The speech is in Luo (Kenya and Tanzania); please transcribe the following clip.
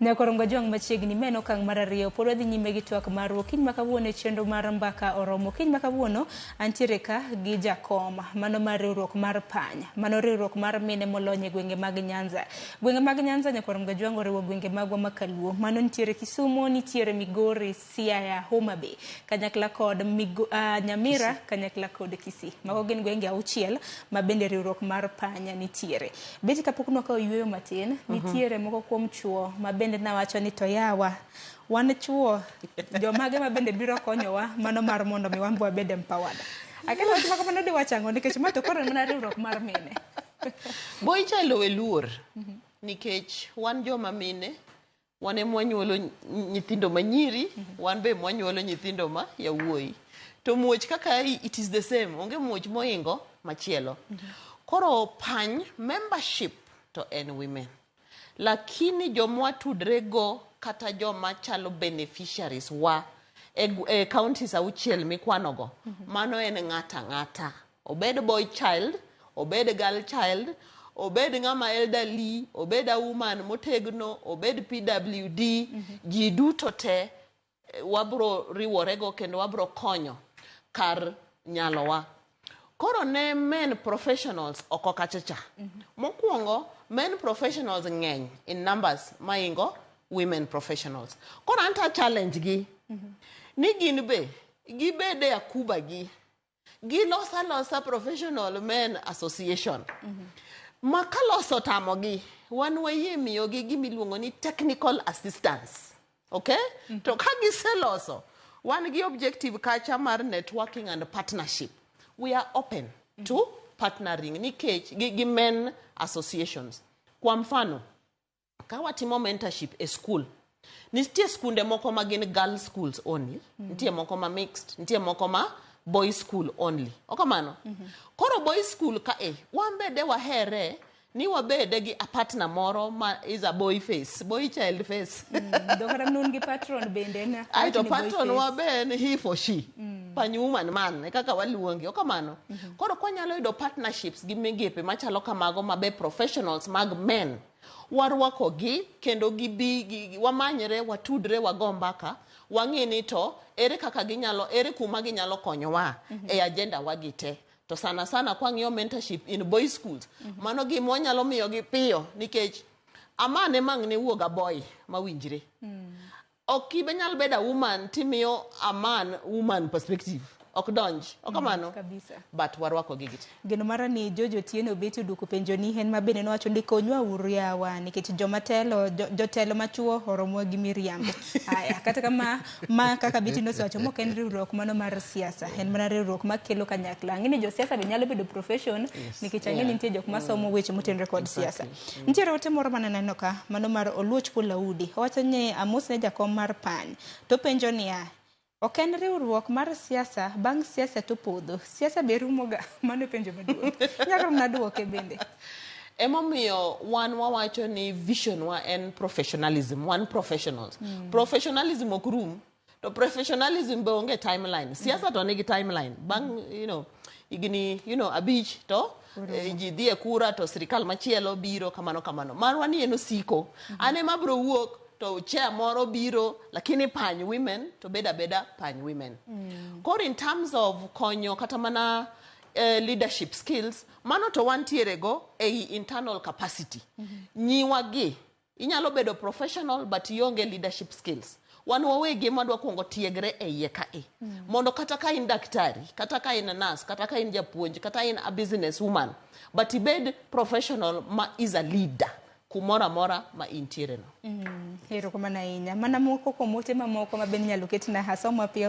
Nyakorongo jong machiegni meno kang marariyo pod wadhi nyime gi twak marwa kiny makawuono chenro mar mbaka oromo kiny makawuono antiere ka gi jakom mano mar riwruok mar PANY mano riwruok mar mine molony e gwenge mag Nyanza. Gwenge mag Nyanza Nyakorongo jong oriwo gwenge magwa makaluo mano nitiere Kisumu, nitiere Migori, Siaya, Homa Bay kanyakla kod Nyamira kanyakla kod Kisii. Mago gin gwenge auchiel ma bende riwruok mar PANY nitiere. Beti kapok nwakawo yweyo matin nitiere moko kuom chuo ma bende nawacho ni to yawa wan chuo jomage ma bende biro konyowa mano mar mondo mi wambo wabed empowered. Akelo wach mako mano diwachango nikech ma to koro mana riwruok mar mine. Boy chalo weluor nikech wan joma mine wan mwanyuolo nyithindo manyiri wan be mwanyuolo nyithindo ma yawuoyi to muoch kaka it is the same onge muoch moingo machielo. Koro PANY membership to en women. Lakini jomwa tudrego kata joma chalo beneficiaries wa counties auchiel mikwanogo mano en ng'ata obed boy child obed girl child obed ng'ama elderly obed a woman motegno obed PWD ji duto te wabro riworego kendo wabro konyo kar nyalowa. Koro ne men professionals oko kachacha. Mokwongo men professionals ng'eny in numbers maingo women professionals. Koro anta challenge gi ni gin be gibede akuba gi losa professional men association makaloso tamogi wan wayie miyogi gimiluongo ni technical assistance. Okay? To ka giseloso wan gi objective kacha mar networking and partnership. We are open to partnering nikech gi men associations. Kwa mfano, ka watimo mentorship e school, nitie skunde moko ma gin girl schools only, nitie moko ma mixed, nitie moko ma boy school only. Okamano? Koro boy school ka wambede wahere ni wabede gi a partner moro ma is a boy face, boy child face. Dokara nun gi patron bende na. Ai to patron waben he for she. PANY woman man kaka waluongi okamano. Koro kwanyalo yudo partnerships gi migepe machalo kamago mabe professionals mag men warwako gi kendo gibi wamanyre watudre wagombaka wang'ini to ere kaka ginyalo ere kuma ginyalo konyowa e agenda wagite. To sana kwang'iyo mentorship in boy schools mano gimo nyalo miyo gi piyo nikech amane mang'ne wuoga boy mawinjre. Okibe nyal beda woman timiyo a man woman perspective ok donj okamano kabisa but warwako gigit geno mara ni Jojo Tieno beti duko penjo ni hen mabene nowacho ni konywa uriawa nikech jomatelo jotelo machuo oromo gi miriambo. Aya kata kama kaka beti no wacho mok en riwruok mano mar siasa en mana riwruok makelo kanyakla ng'ini jo siasa be nyalo bedo profession nikech ang'ini nitie jok masomo weche motenre kod siasa. Nitiere ote moro maneno ka mano mar Oluoch Polaudi owacho ni amos ne jakom mar PANY to penjo ni ok en riwruok mar siasa bang' siasa to podho siasa be rumoga mano penjo maduong'. Nyaka mnaduoke bende emomiyo wan wawacho ni vision wa en professionalism one professionals professionalism ok rum to professionalism be onge timeline siasa to nigi timeline bang' igni abich to ji dhie kura to sirikal machielo biro kamano marwa ni en osiko ane mabro wuok to chair moro biro lakini PANY women to beda PANY women. Koro in terms of konyo kata mana leadership skills mano to wantiere go internal capacity. Nyiwagi inyalo bedo professional but ionge leadership skills. Wan wawegi madwa kuongo tiegre iye ka mondo kata ka in daktari kata ka in nurse kata ka in japuonj kata in a business woman but ibed professional ma is a leader kumora mora ma intiere no. Hero kuma na inya mana moko komote mamoko ma ben nyalo ketina hasomo piyo